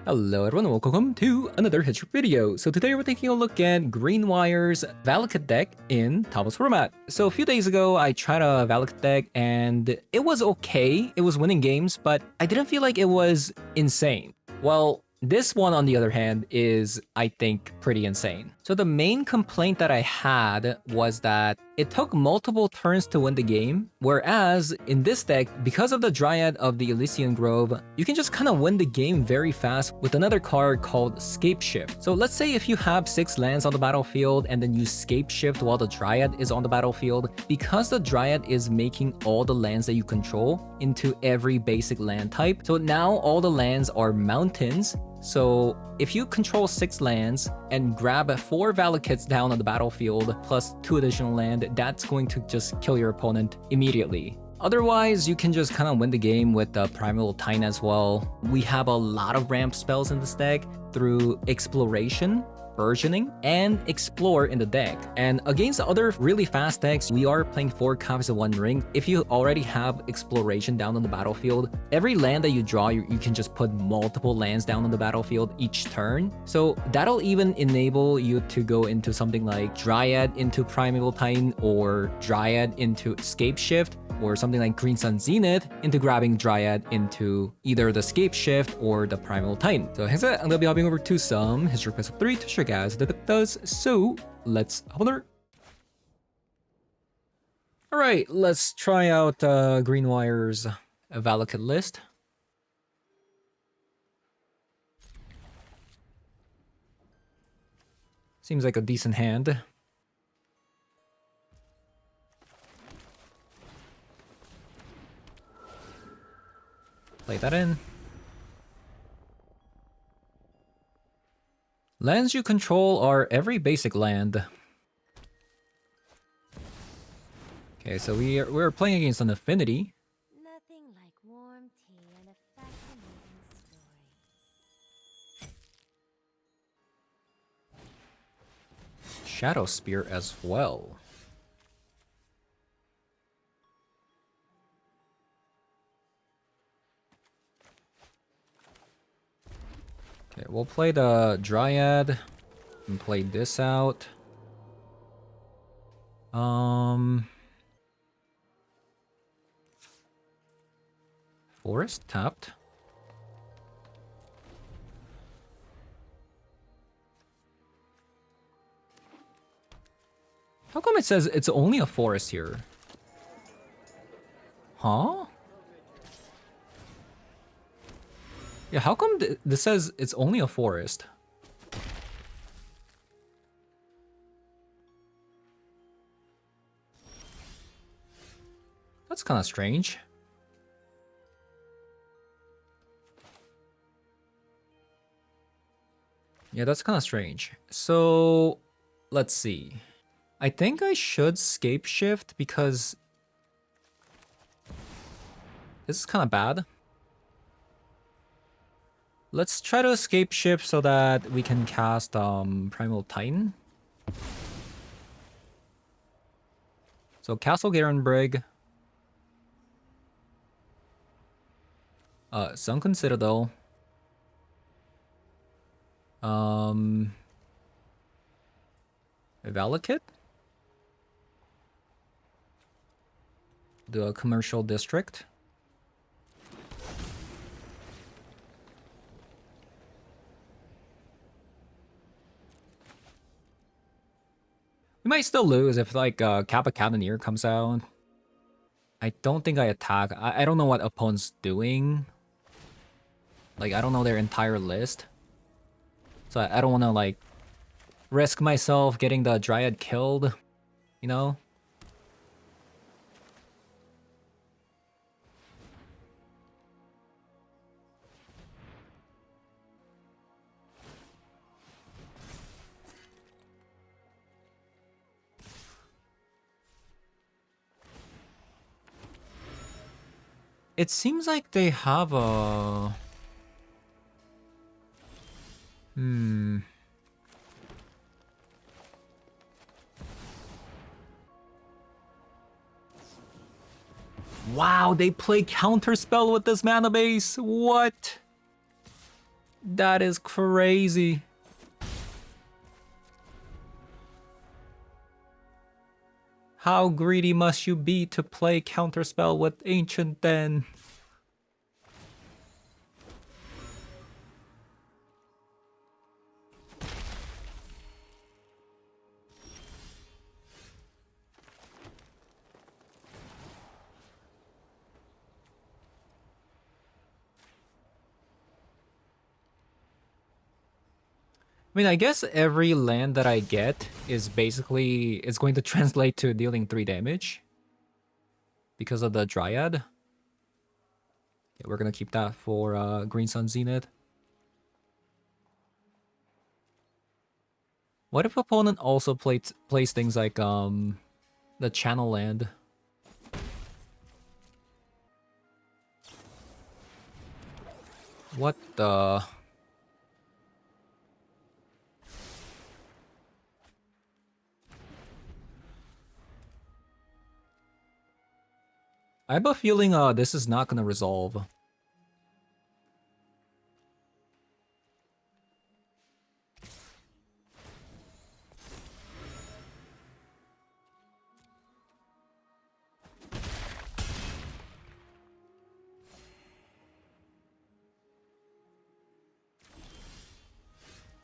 Hello everyone, welcome to another history video. So today we're taking a look at Greenwire's Valakut deck in Thomas format. So a few days ago I tried a Valakut deck and it was okay, it was winning games, but I didn't feel like it was insane. Well, this one on the other hand is, I think, pretty insane. So the main complaint that I had was that it took multiple turns to win the game, whereas in this deck, because of the Dryad of the Elysian Grove, you can just kind of win the game very fast with another card called Scapeshift. So let's say if you have 6 lands on the battlefield and then you Scapeshift while the Dryad is on the battlefield, because the Dryad is making all the lands that you control into every basic land type, so now all the lands are mountains. So if you control 6 lands and grab 4 Valakuts down on the battlefield plus 2 additional land, that's going to just kill your opponent immediately. Otherwise, you can just kind of win the game with the Primal Titan as well. We have a lot of ramp spells in this deck through Exploration, Burgeoning, and Explore in the deck. And against other really fast decks, we are playing 4 copies of One Ring. If you already have Exploration down on the battlefield, every land that you draw, you can just put multiple lands down on the battlefield each turn. So that'll even enable you to go into something like Dryad into Primeval Titan, or Dryad into Scapeshift, or something like Green Sun Zenith into grabbing Dryad into either the Scapeshift or the Primal Titan. So hence that, I'm gonna be hopping over to some History Quest of 3 to show you guys that it does. So let's hop on there. Alright, let's try out Greenwire's Valakut list. Seems like a decent hand. Play that in. Lands you control are every basic land. Okay, so we're playing against an Affinity. Nothing like warm tea and a fascinating story. Shadow Spear as well. Okay, we'll play the Dryad and play this out. Forest tapped. How come it says it's only a forest here? Huh? Yeah, how come this says it's only a forest? That's kind of strange. Yeah, that's kind of strange. So, let's see. I think I should Scapeshift because this is kind of bad. Let's try to Scapeshift so that we can cast Primal Titan. So Castle Garenbrig, Sunken Citadel, Valakut, the Commercial District. We might still lose if like Kappa Cannoneer comes out. I don't think I attack. I don't know what opponent's doing. Like, I don't know their entire list. So I don't want to like risk myself getting the Dryad killed, you know? It seems like they have a... Wow, they play Counterspell with this mana base. What? That is crazy. How greedy must you be to play Counterspell with Ancient Den? I mean, I guess every land that I get is basically, it's going to translate to dealing 3 damage because of the Dryad. Yeah, we're gonna keep that for Green Sun Zenith. What if opponent also plays things like the Channel Land? What the? I have a feeling this is not gonna resolve.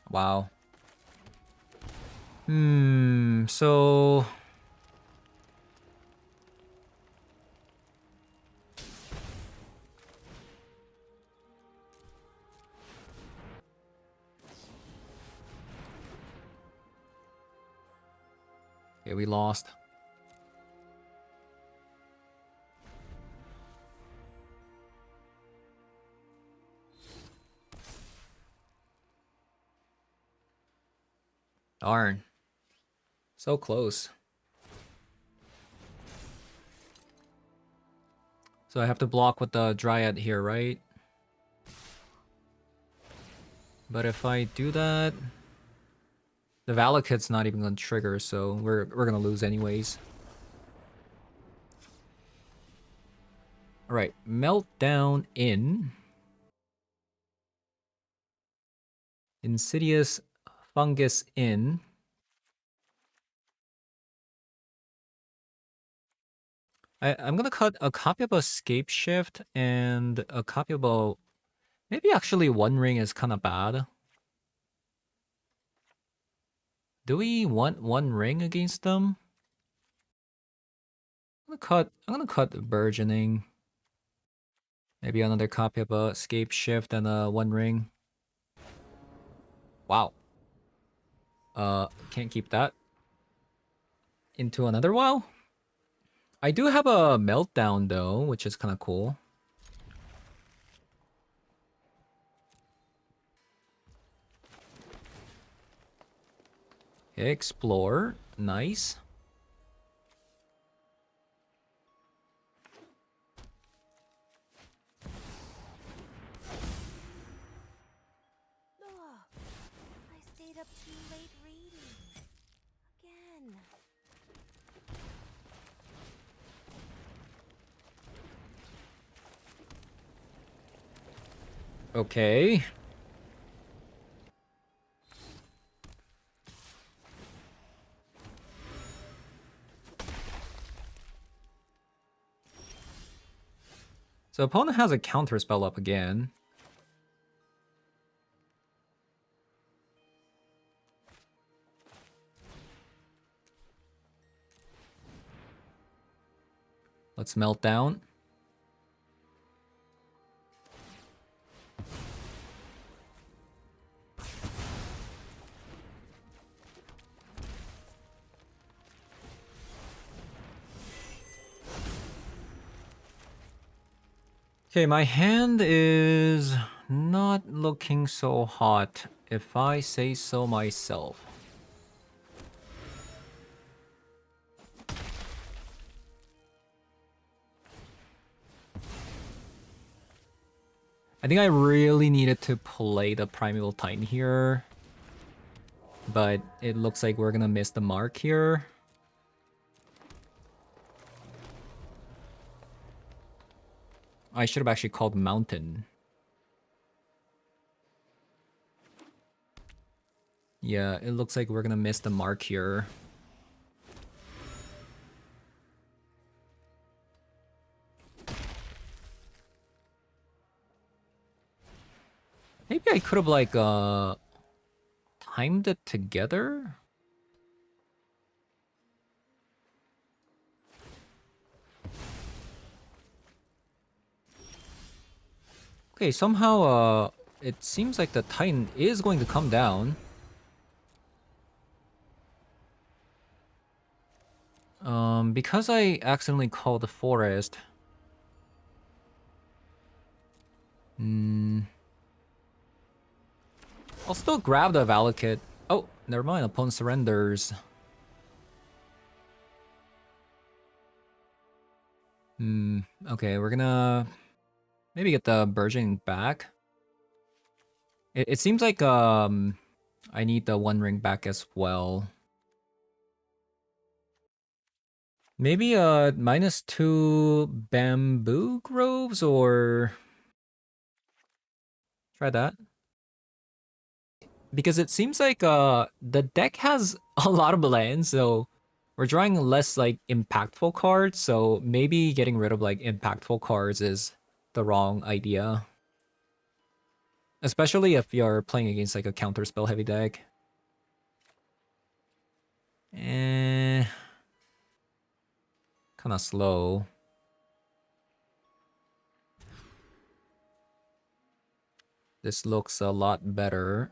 Wow. So okay, we lost. Darn. So close. So I have to block with the Dryad here, right? But if I do that, the Valakut's not even gonna trigger, so we're gonna lose anyways. All right, Meltdown in. Insidious Fungus in. I'm gonna cut a copy of a Scapeshift and a copy of a... Maybe actually One Ring is kind of bad. Do we want One Ring against them? I'm gonna cut Burgeoning. Maybe another copy of a Scapeshift and a One Ring. Wow. Can't keep that. Into another WoW? I do have a Meltdown though, which is kind of cool. Okay, Explore. Nice. I stayed up too late reading. Again. Okay. So opponent has a counter spell up again. Let's melt down. Okay, my hand is not looking so hot, if I say so myself. I think I really needed to play the Primeval Titan here, but it looks like we're gonna miss the mark here. I should have actually called Mountain. Yeah, it looks like we're gonna miss the mark here. Maybe I could have like timed it together? Okay, somehow it seems like the Titan is going to come down. Because I accidentally called the forest. I'll still grab the Valakut. Oh, never mind, opponent surrenders. Okay, we're gonna maybe get the Burgeoning back. It seems like I need the One Ring back as well. Maybe -2 Bamboo Groves, or try that. Because it seems like the deck has a lot of lands, so we're drawing less like impactful cards, so maybe getting rid of like impactful cards is the wrong idea. Especially if you're playing against like a counter spell heavy deck. Eh, kind of slow. This looks a lot better.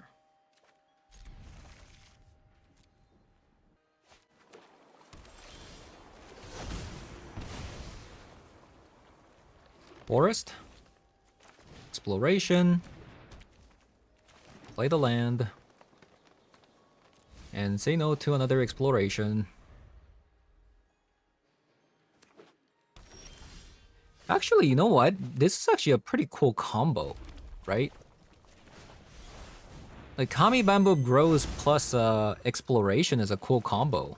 Forest. Exploration. Play the land. And say no to another exploration. Actually, you know what? This is actually a pretty cool combo, right? Like Kami Bamboo Grows plus Exploration is a cool combo.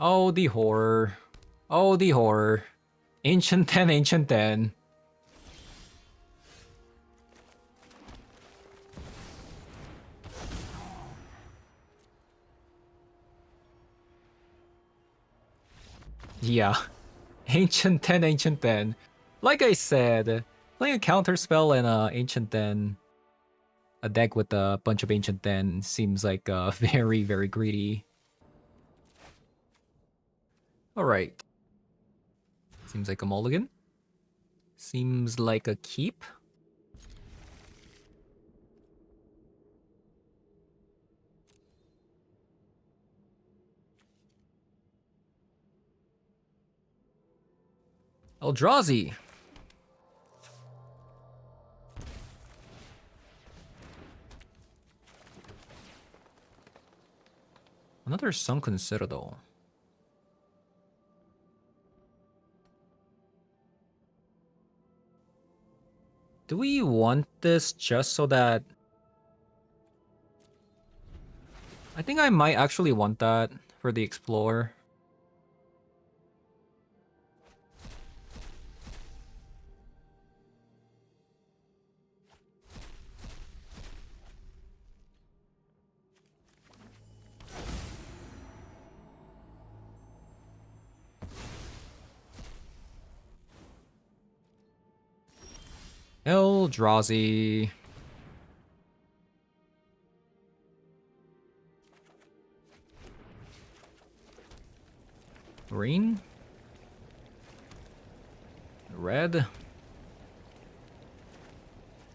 Oh, the horror. Oh, the horror. Ancient 10, Ancient 10. Yeah. Ancient 10, Ancient 10. Like I said, playing a counter spell and Ancient 10, a deck with a bunch of Ancient 10 seems like very, very greedy. Alright. Seems like a mulligan. Seems like a keep. Eldrazi. Another Sunken Citadel. Do we want this just so that... I think I might actually want that for the Explorer. Eldrazi. Green. Red.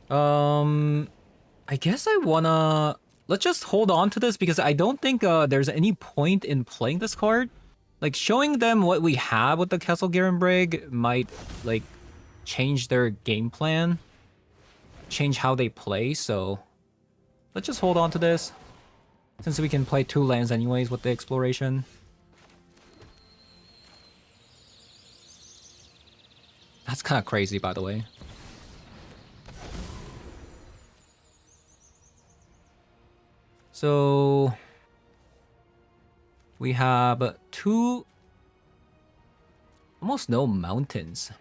I guess I wanna... Let's just hold on to this because I don't think there's any point in playing this card. Like, showing them what we have with the Castle Garenbrig might, like, change their game plan. Change how they play, so... Let's just hold on to this. Since we can play 2 lands anyways with the Exploration. That's kind of crazy, by the way. So... We have two, almost no mountains.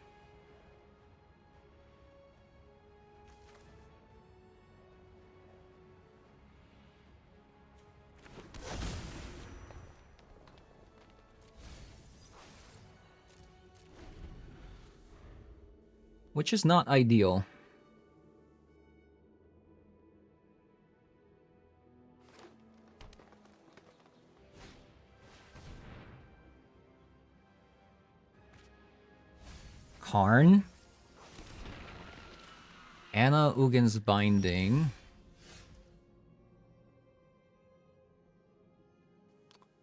Which is not ideal. Karn. Anna Ugin's Binding.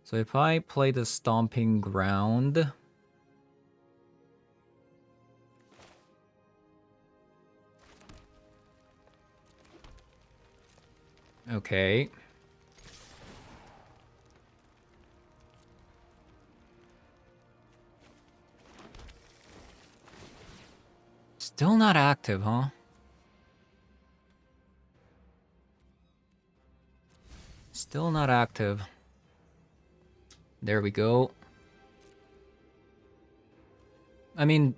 So if I play the Stomping Ground... Okay. Still not active, huh? Still not active. There we go. I mean,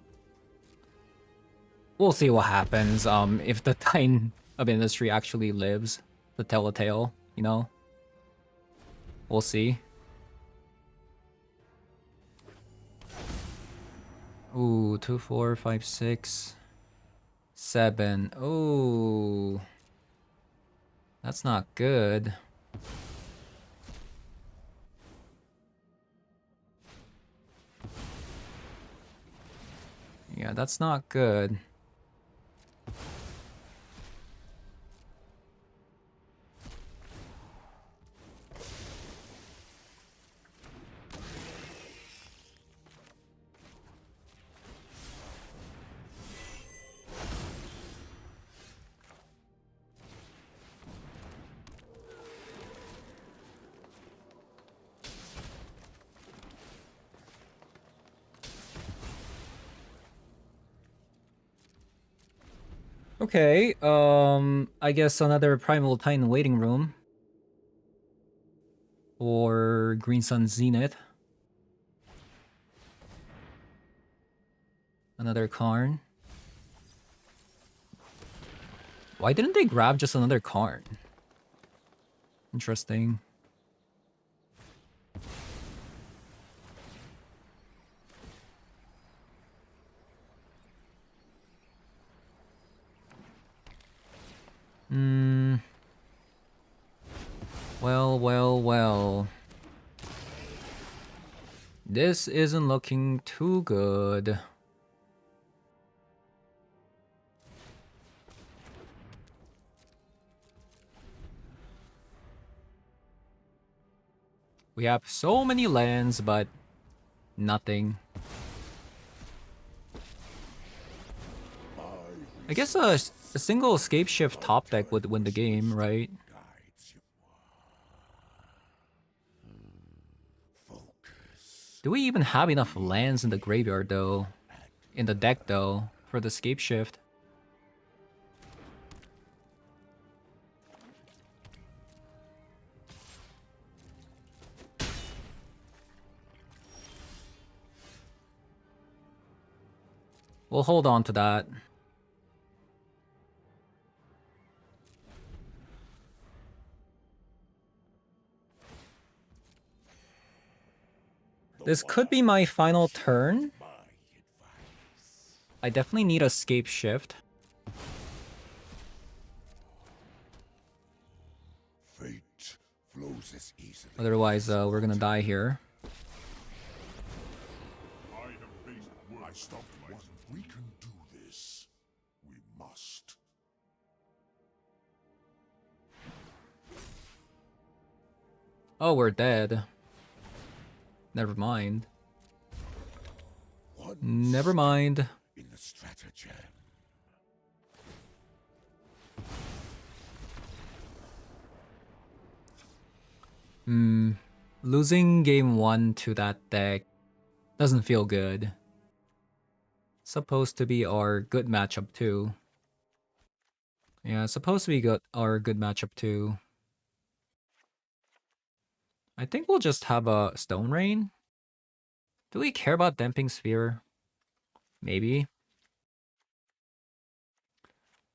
we'll see what happens if the Titan of Industry actually lives to tell a tale, you know? We'll see. Ooh, 2, 4, 5, 6, 7. Ooh. That's not good. Yeah, that's not good. Okay, I guess another Primal Titan waiting room. Or Green Sun Zenith. Another Karn. Why didn't they grab just another Karn? Interesting. Well. This isn't looking too good. We have so many lands, but nothing. I guess a single Scapeshift top deck would win the game, right? Do we even have enough lands in the graveyard, though? In the deck, though, for the Scapeshift? We'll hold on to that. This could be my final turn. I definitely need a Scapeshift. Fate flows as easily. Otherwise, we're gonna die here. I stopped one. We can do this. We must. Oh, we're dead. Never mind. Never mind. In the stratagem. Losing game 1 to that deck doesn't feel good. Supposed to be our good matchup too. Yeah, it's supposed to be our good matchup too. I think we'll just have a Stone Rain. Do we care about Damping Sphere? Maybe.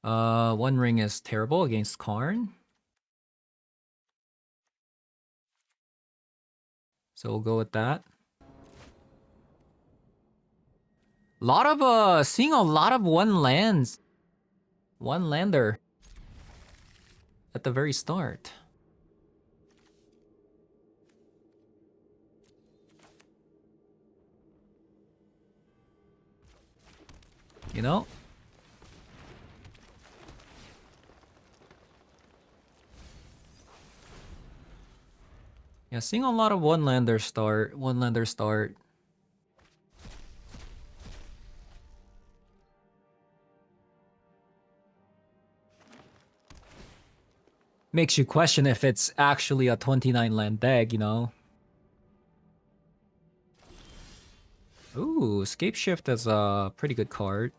One ring is terrible against Karn. So we'll go with that. Seeing a lot of one lands. One lander. At the very start. You know? Yeah, seeing a lot of one lander start. Makes you question if it's actually a 29 land deck, you know? Ooh, Scapeshift is a pretty good card.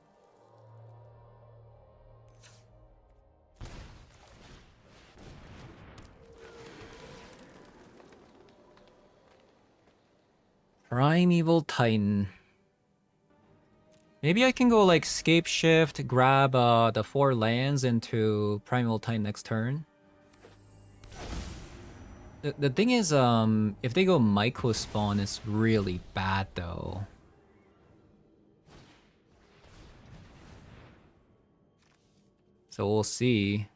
Primeval Titan. Maybe I can go like Scapeshift, grab the 4 lands into Primeval Titan next turn. The thing is, if they go Myco Spawn, it's really bad though. So we'll see.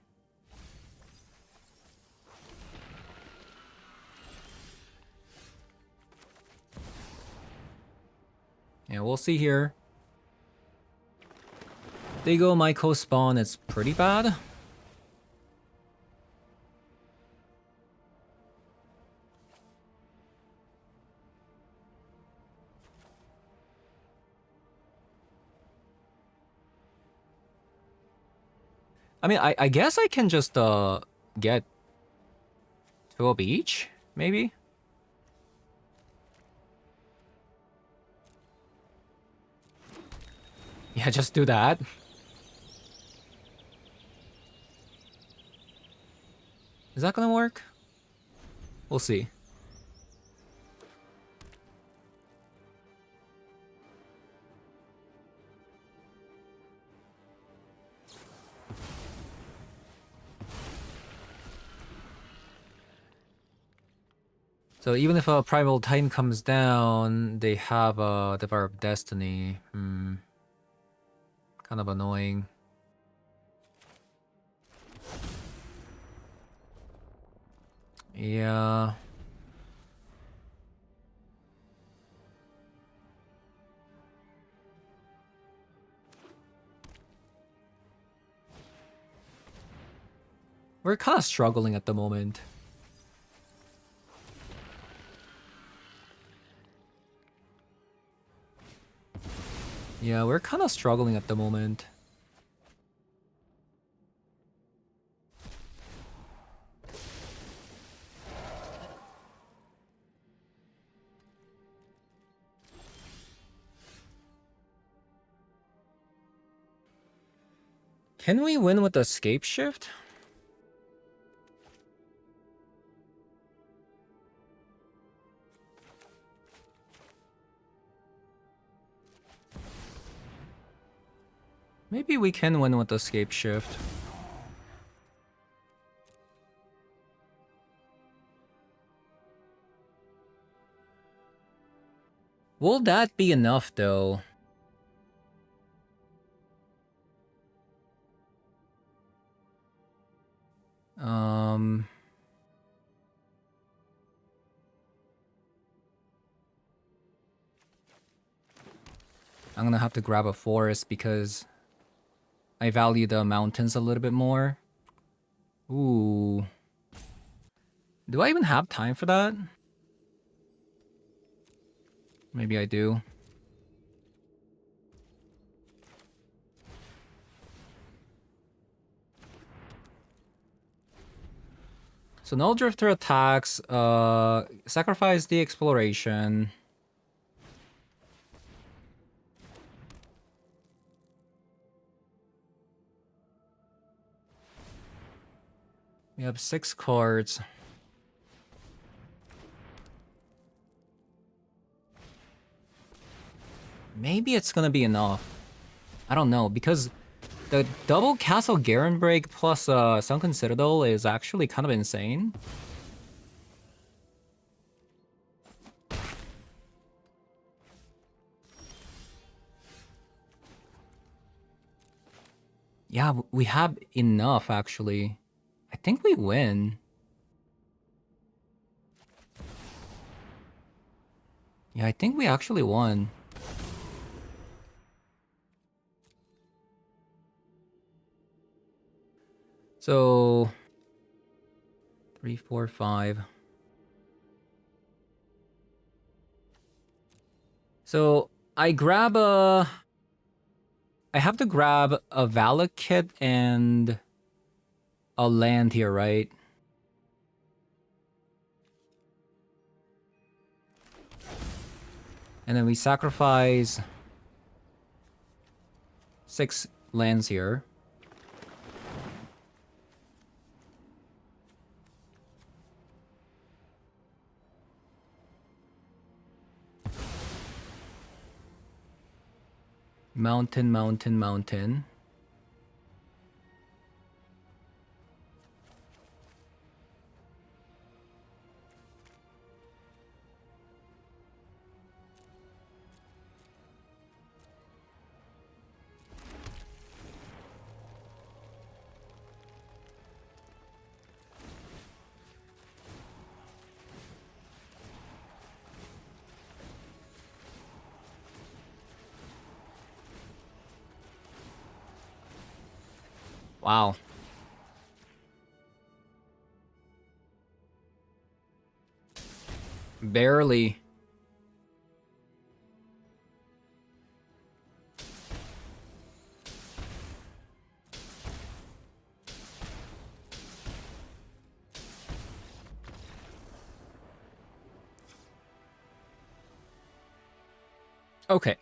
Yeah, we'll see here. They go Myco Spawn, it's pretty bad. I mean, I guess I can just get 2 of each, maybe? Yeah, just do that. Is that gonna work? We'll see. So even if a Primal Titan comes down, they have a Devourer of Destiny. Kind of annoying. Yeah. We're kind of struggling at the moment. Yeah, we're kind of struggling at the moment. Can we win with the Scapeshift? Maybe we can win with the Scapeshift. Will that be enough though? I'm gonna have to grab a forest because I value the mountains a little bit more. Ooh. Do I even have time for that? Maybe I do. So no Drifter attacks, sacrifice the exploration. We have 6 cards. Maybe it's gonna be enough. I don't know, because the double Castle Garen break plus Sunken Citadel is actually kind of insane. Yeah, we have enough actually. I think we win. Yeah, I think we actually won. So 3, 4, 5. So I have to grab a Valakut and a land here, right? And then we sacrifice 6 lands here. Mountain, mountain, mountain. Wow. Barely. Okay.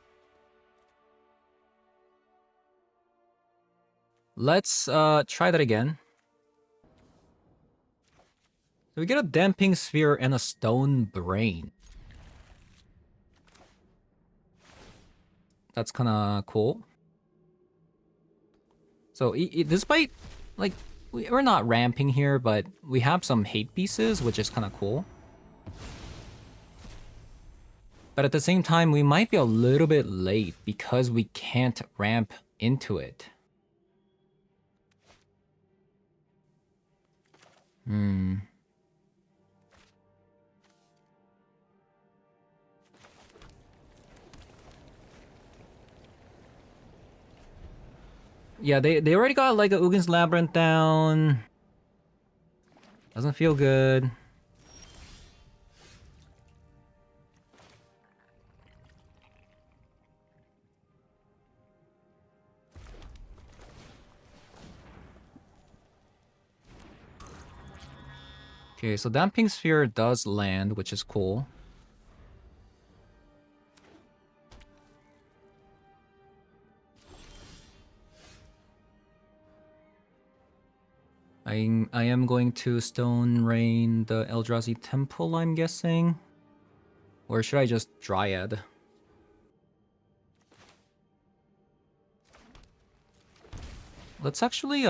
Let's try that again. So we get a damping sphere and a stone brain. That's kind of cool. So despite, like, we're not ramping here, but we have some hate pieces, which is kind of cool. But at the same time, we might be a little bit late because we can't ramp into it. Yeah, they already got like a Ugin's Labyrinth down. Doesn't feel good. Okay, so Damping Sphere does land, which is cool. I am going to Stone Rain the Eldrazi Temple, I'm guessing. Or should I just Dryad? Let's actually,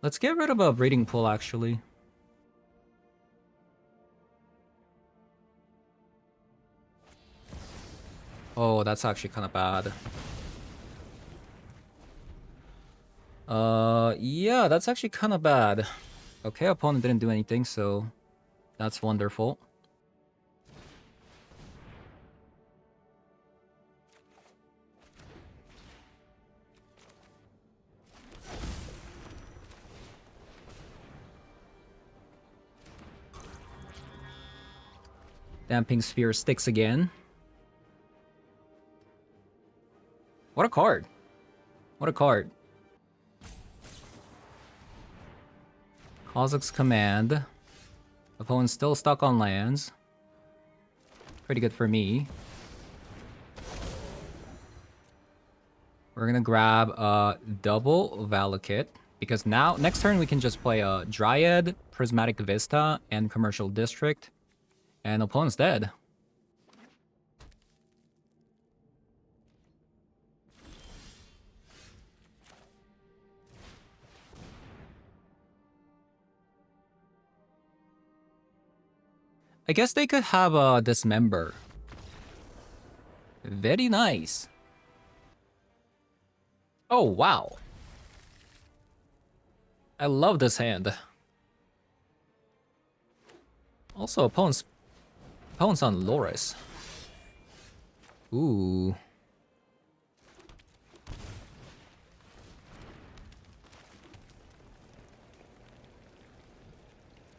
let's get rid of a Breeding Pool, actually. Oh, that's actually kind of bad. Yeah, that's actually kind of bad. Okay, opponent didn't do anything, so that's wonderful. Damping Sphere sticks again. What a card. What a card. Kozak's Command. Opponent's still stuck on lands. Pretty good for me. We're gonna grab a double Valakut. Because now, next turn we can just play a Dryad, Prismatic Vista, and Commercial District. And opponent's dead. I guess they could have a dismember. Very nice. Oh, wow. I love this hand. Also, opponent's on Loris. Ooh.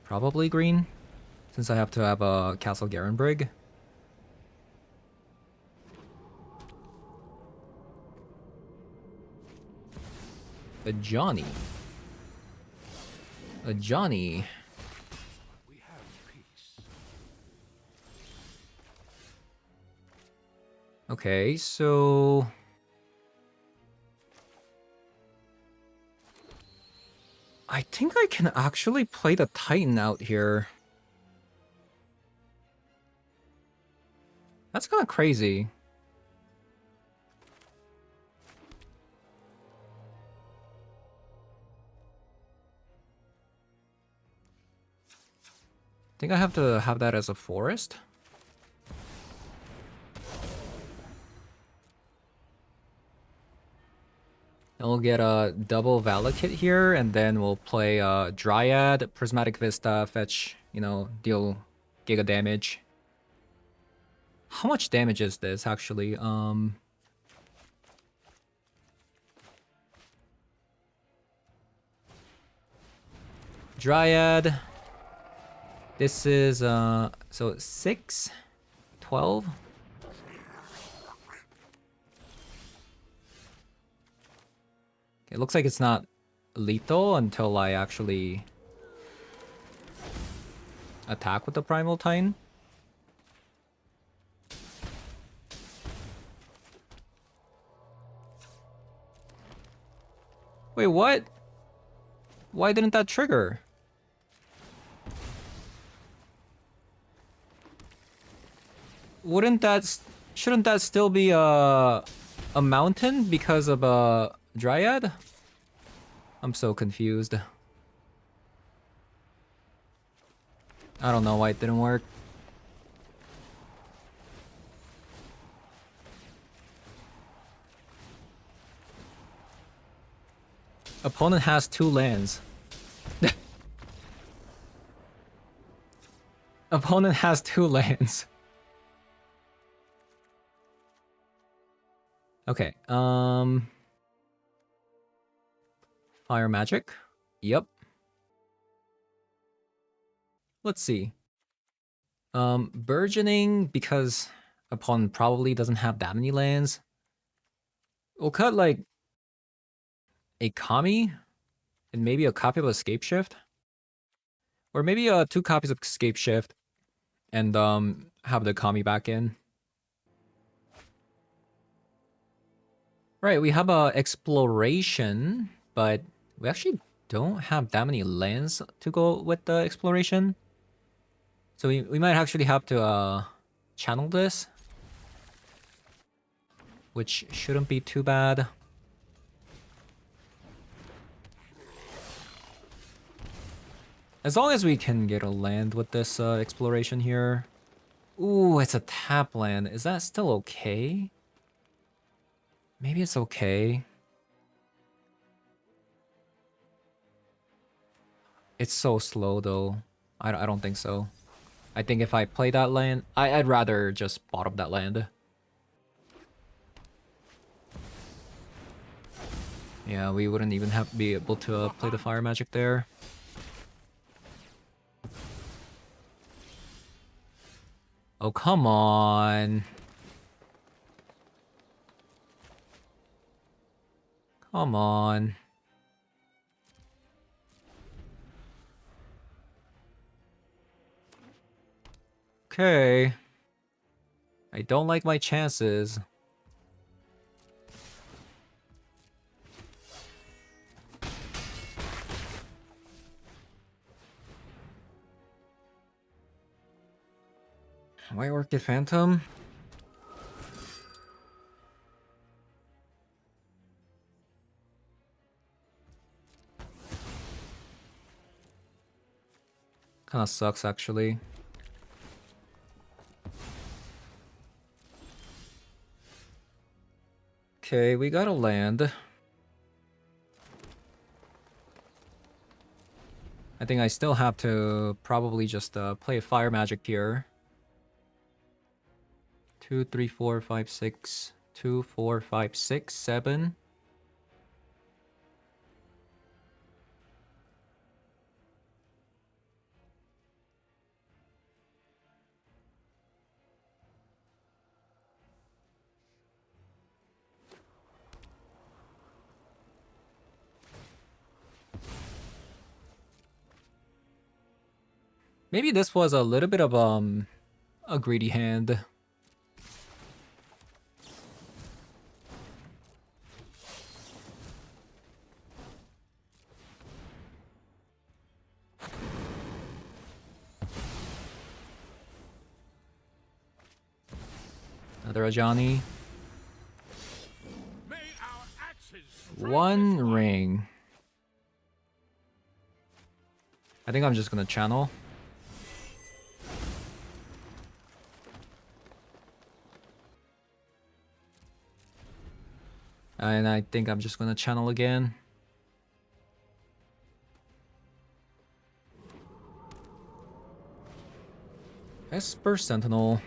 Probably green, since I have to have a Castle Garenbrig. A Johnny. A Johnny. Okay, so... I think I can actually play the Titan out here. That's kind of crazy. I think I have to have that as a forest. And we'll get a double Valakut here, and then we'll play Dryad, Prismatic Vista, fetch, you know, deal giga damage. How much damage is this, actually? Dryad. This is, so 6, 12. It looks like it's not lethal until I actually attack with the Primal Titan. Wait, what? Why didn't that trigger? Shouldn't that still be a mountain because of a Dryad? I'm so confused. I don't know why it didn't work. Opponent has 2 lands. Opponent has 2 lands. Okay, Fire Magic. Yep. Let's see. Burgeoning, because opponent probably doesn't have that many lands. We'll cut like a Kami and maybe a copy of Scapeshift. Or maybe 2 copies of Scapeshift and have the Kami back in. Right, we have a exploration, but we actually don't have that many lands to go with the exploration. So we might actually have to channel this, which shouldn't be too bad. As long as we can get a land with this exploration here. Ooh, it's a tap land. Is that still okay? Maybe it's okay. It's so slow though. I don't think so. I think if I play that land, I'd rather just bottom that land. Yeah, we wouldn't even have to be able to play the Fire Magic there. Oh, come on. Come on. Okay. I don't like my chances. White Orchid Phantom? Kinda sucks, actually. Okay, we got a land. I think I still have to probably just play Fire Magic here. 2, 3, 4, 5, 6. 2, 4, 5, 6, 7. Maybe this was a little bit of a greedy hand. Another Ajani. May our axes One ring. I think I'm just gonna channel. And I think I'm just gonna channel again. Esper Sentinel.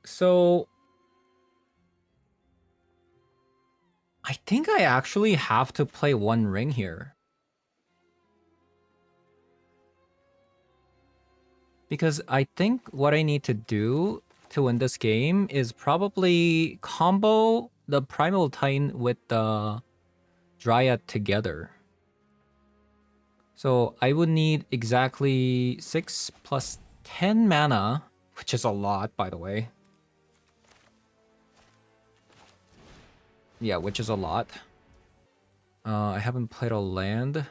So I think I actually have to play one ring here. Because I think what I need to do to win this game is probably combo the Primal Titan with the Dryad together. So I would need exactly 6 plus 10 mana, which is a lot, by the way. Yeah, which is a lot. I haven't played a land.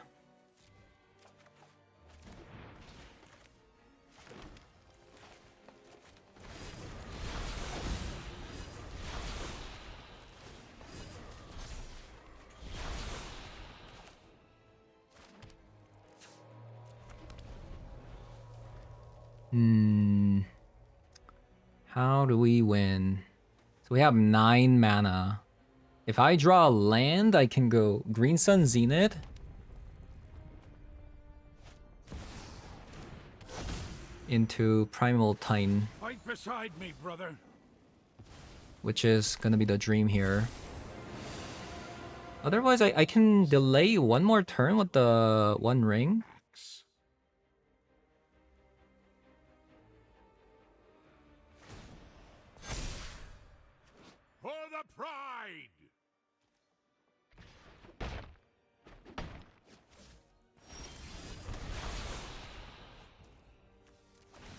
How do we win? So we have 9 mana. If I draw a land, I can go Green Sun Zenith. Into Primal Titan. Fight beside me, brother. Which is gonna be the dream here. Otherwise, I can delay one more turn with the one ring. For the pride.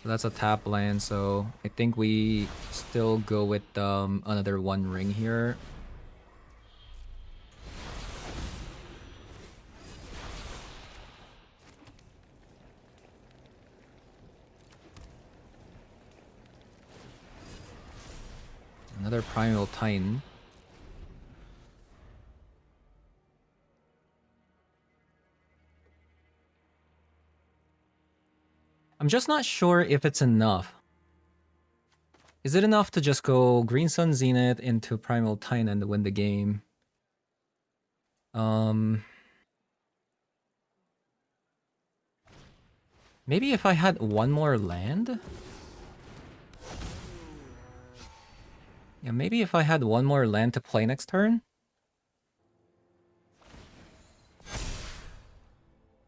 So that's a tap land, so I think we still go with another one ring here. Another Primal Titan. I'm just not sure if it's enough. Is it enough to just go Green Sun Zenith into Primal Titan and win the game? Maybe if I had one more land? Yeah, maybe if I had one more land to play next turn?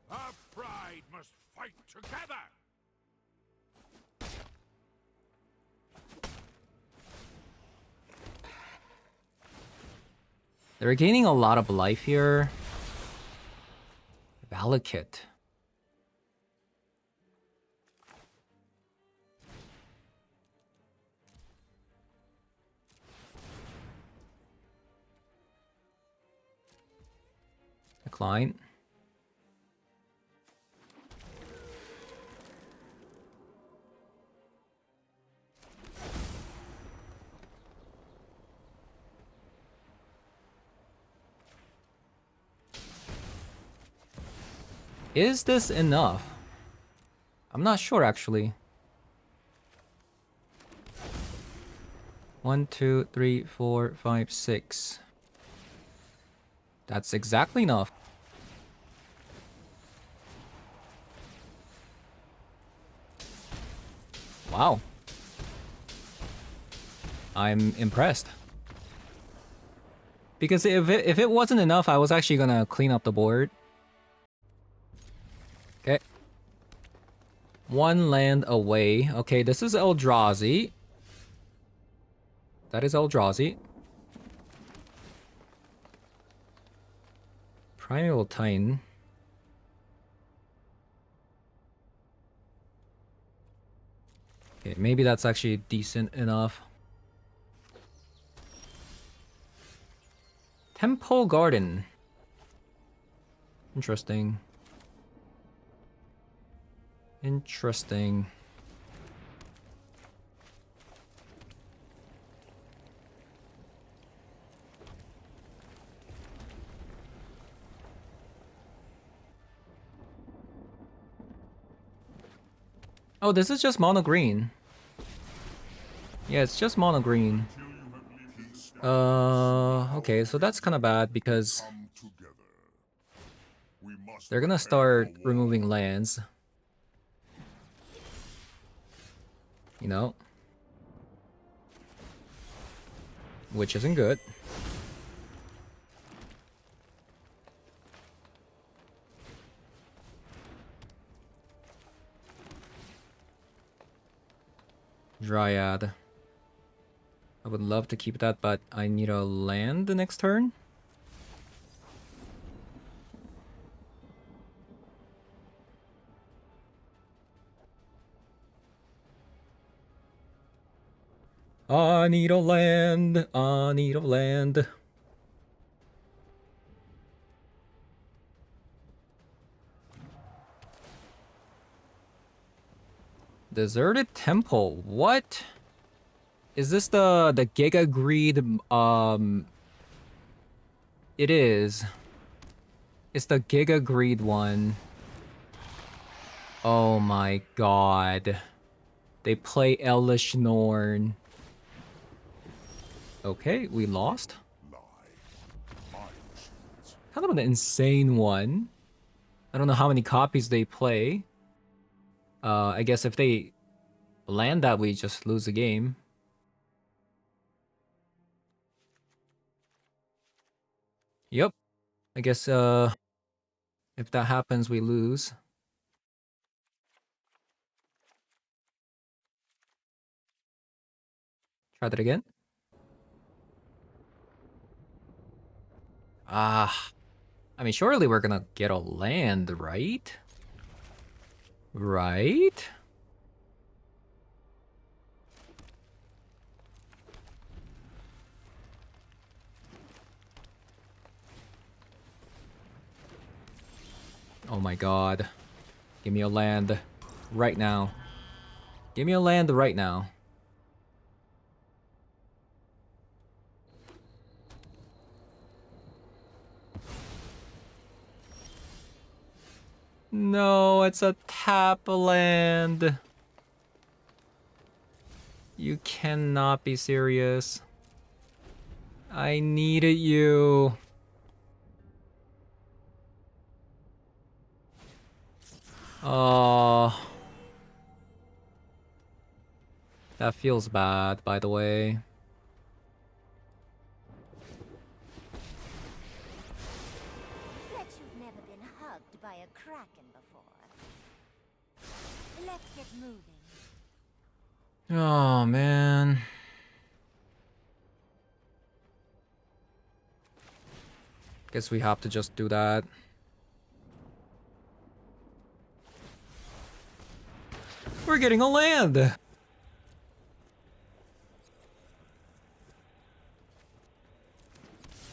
Our pride must fight together. They're gaining a lot of life here. Valakut. backline. Is this enough? I'm not sure actually. 1, 2, 3, 4, 5, 6. That's exactly enough. Wow. I'm impressed. Because if it wasn't enough, I was actually gonna clean up the board. Okay. 1 land away. Okay, this is Eldrazi. That is Eldrazi. Primeval Titan. Okay, maybe that's actually decent enough. Temple Garden. Interesting. Interesting. Oh, this is just mono green. Yeah, it's just mono green. Okay, so that's kind of bad because Come together. We must they're gonna prepare start for war. removing lands. You know? Which isn't good. Dryad. I would love to keep that, but I need a land the next turn. I need a land. I need a land. Deserted Temple. What? Is this the Giga Greed? It is. It's the Giga Greed one. Oh my god. They play Elish Norn. Okay, we lost. Lie. My machines. Kind of an insane one. I don't know how many copies they play. I guess if they land that, we just lose the game. Yep. I guess if that happens, we lose. Try that again. Ah. I mean, surely we're gonna get a land, right? Right? Oh my god. Give me a land right now. Give me a land right now. No, it's a tap land. You cannot be serious. I needed you. Oh. That feels bad, by the way. Bet you've never been hugged by a kraken before. Let's get moving. Oh, man. Guess we have to just do that. We're getting a land!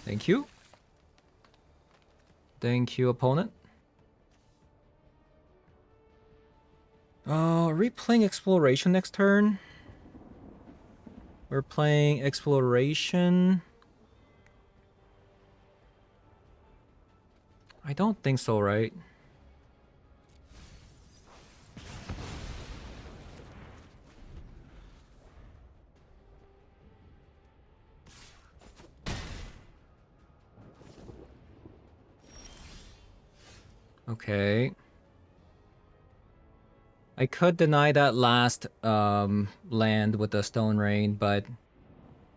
Thank you. Thank you, opponent. Are we playing Exploration next turn? We're playing Exploration. I don't think so, right? Okay. I could deny that last land with the Stone Rain, but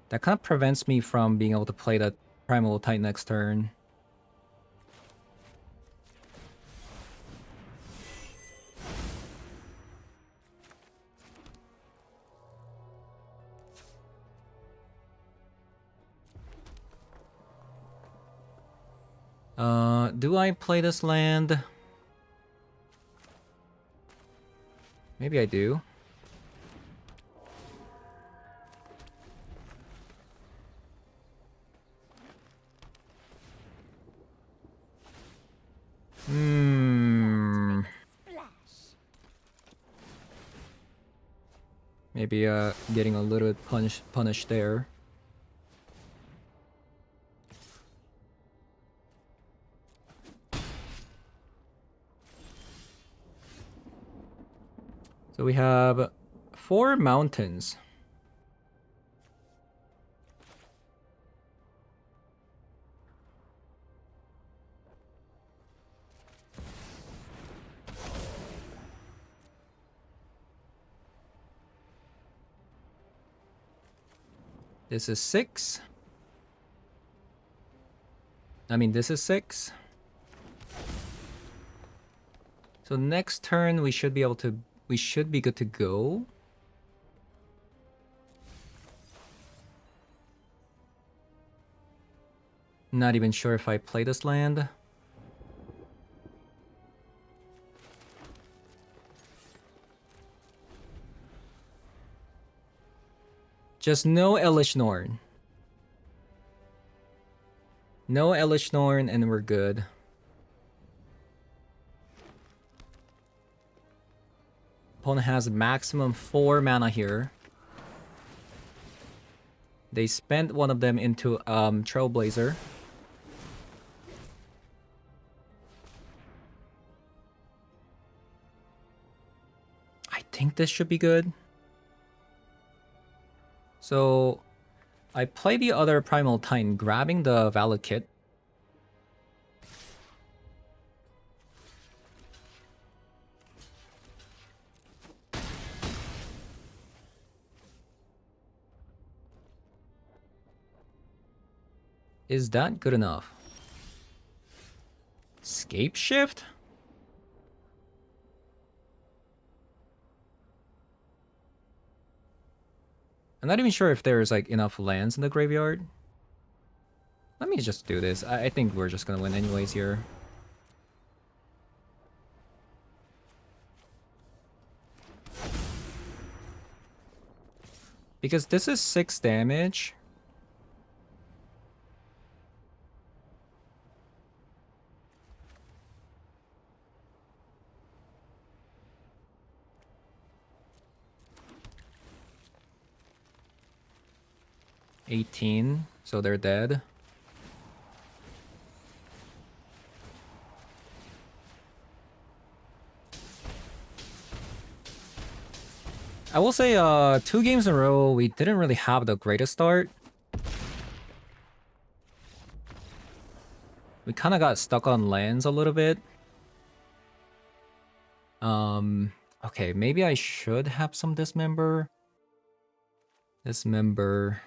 that kind of prevents me from being able to play the Primal Titan next turn. Do I play this land? Maybe I do. Splash. Maybe getting a little bit punished there. So we have 4 mountains. This is 6. I mean, this is 6. So next turn we should be able to, we should be good to go. Not even sure if I play this land. Just no Elish Norn. No Elish Norn and we're good. Opponent has maximum 4 mana here. They spent one of them into Trailblazer. I think this should be good. So I play the other Primal Titan, grabbing the Valakut. Is that good enough? Scapeshift? I'm not even sure if there's like enough lands in the graveyard. Let me just do this. I think we're just gonna win anyways here. Because this is 6 damage. $18, so they're dead. I will say 2 games in a row we didn't really have the greatest start. We kind of got stuck on lands a little bit. Okay, maybe I should have some Dismember. Dismember.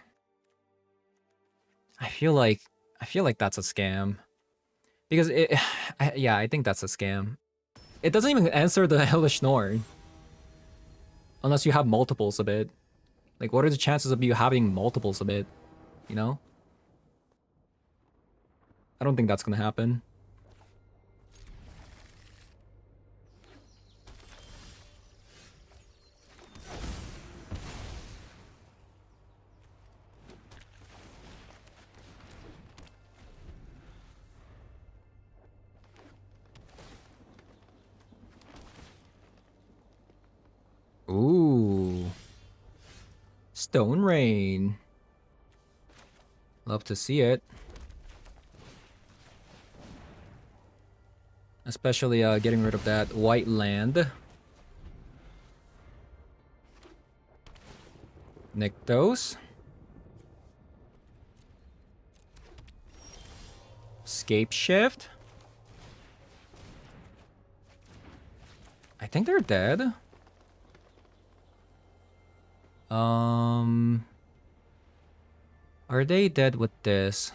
I feel like that's a scam. Because it yeah, I think that's a scam. It doesn't even answer the Hellish Norn. Unless you have multiples of it. Like, what are the chances of you having multiples of it? You know? I don't think that's gonna happen. Stone Rain. Love to see it. Especially getting rid of that white land. Nykthos. Scapeshift. I think they're dead. Are they dead with this?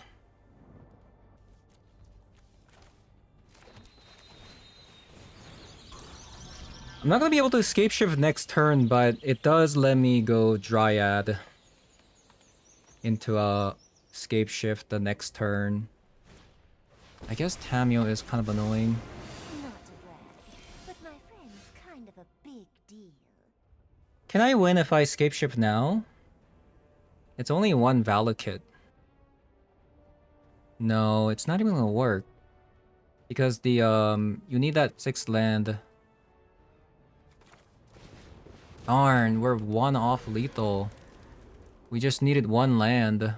I'm not gonna be able to Scapeshift next turn, but it does let me go Dryad into a Scapeshift the next turn. I guess Tamio is kind of annoying. Not to brag, but my friend's kind of a big deal. Can I win if I Scapeshift now? It's only one Valakut. No, it's not even gonna work. Because the you need that 6th land. Darn, we're 1 off lethal. We just needed 1 land.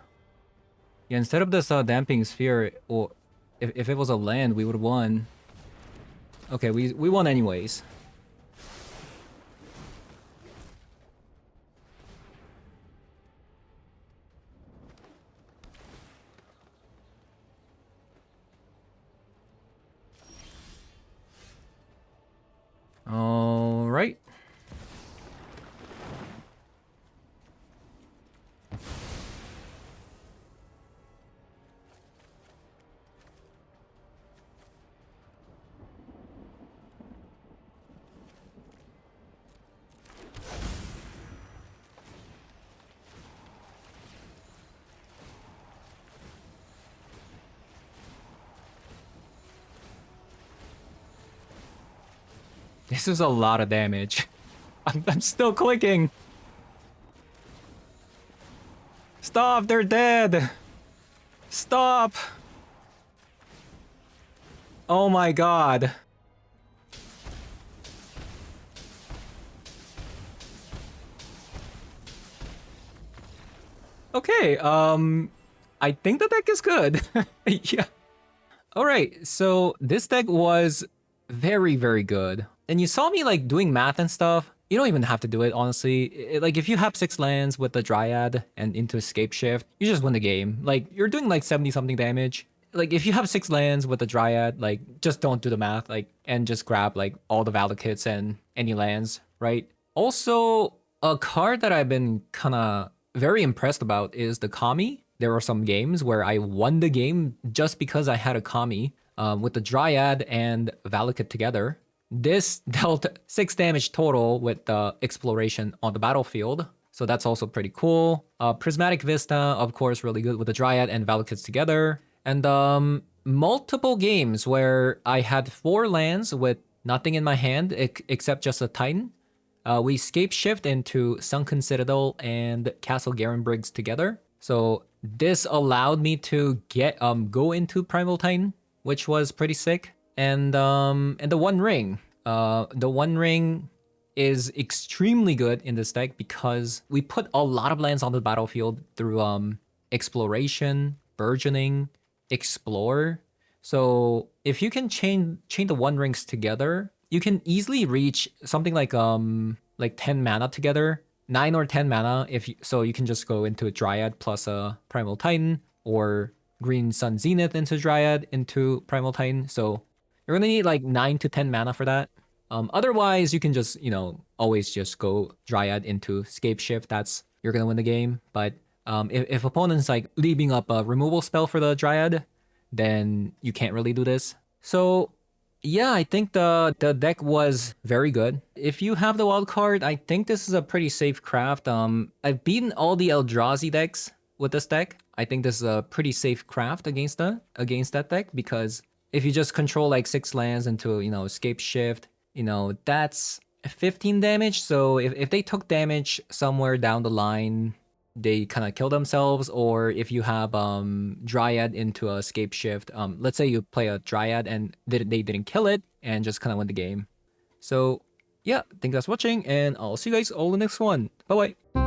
Yeah, instead of this damping sphere, or if it was a land, we would have won. Okay, we won anyways. All right. This is a lot of damage. I'm still clicking. Stop, they're dead. Stop. Oh my god. Okay, I think the deck is good. Yeah. Alright, so this deck was very, very good. And you saw me like doing math and stuff. You don't even have to do it, honestly. Like if you have 6 lands with the Dryad and into Scapeshift, you just win the game. Like you're doing like 70 something damage. Like if you have 6 lands with the Dryad, like just don't do the math, like, and just grab like all the Valakuts and any lands, right? Also, a card that I've been kind of very impressed about is the Kami. There are some games where I won the game just because I had a Kami with the Dryad and Valakut together. This dealt 6 damage total with the exploration on the battlefield. So that's also pretty cool. Prismatic Vista, of course, really good with the Dryad and Valakuts together. And multiple games where I had 4 lands with nothing in my hand except just a Titan. We Scapeshift into Sunken Citadel and Castle Garenbriggs together. So this allowed me to get go into Primal Titan, which was pretty sick. And the One Ring. The One Ring is extremely good in this deck because we put a lot of lands on the battlefield through exploration, burgeoning, explore. So if you can chain the One Rings together, you can easily reach something like 10 mana together, 9 or 10 mana. So you can just go into a Dryad plus a Primal Titan, or Green Sun Zenith into Dryad into Primal Titan. So you're gonna need like 9 to 10 mana for that. Otherwise, you can just, always just go Dryad into Scapeshift. You're gonna win the game. But if opponents like leaving up a removal spell for the Dryad, then you can't really do this. So yeah, I think the deck was very good. If you have the wild card, I think this is a pretty safe craft. I've beaten all the Eldrazi decks with this deck. I think this is a pretty safe craft against that deck, because if you just control like 6 lands into, Scapeshift, that's 15 damage. So if they took damage somewhere down the line, they kind of kill themselves. Or if you have Dryad into a Scapeshift, let's say you play a Dryad and they didn't kill it and just kind of win the game. So yeah, thank you guys for watching, and I'll see you guys all in the next one. Bye bye.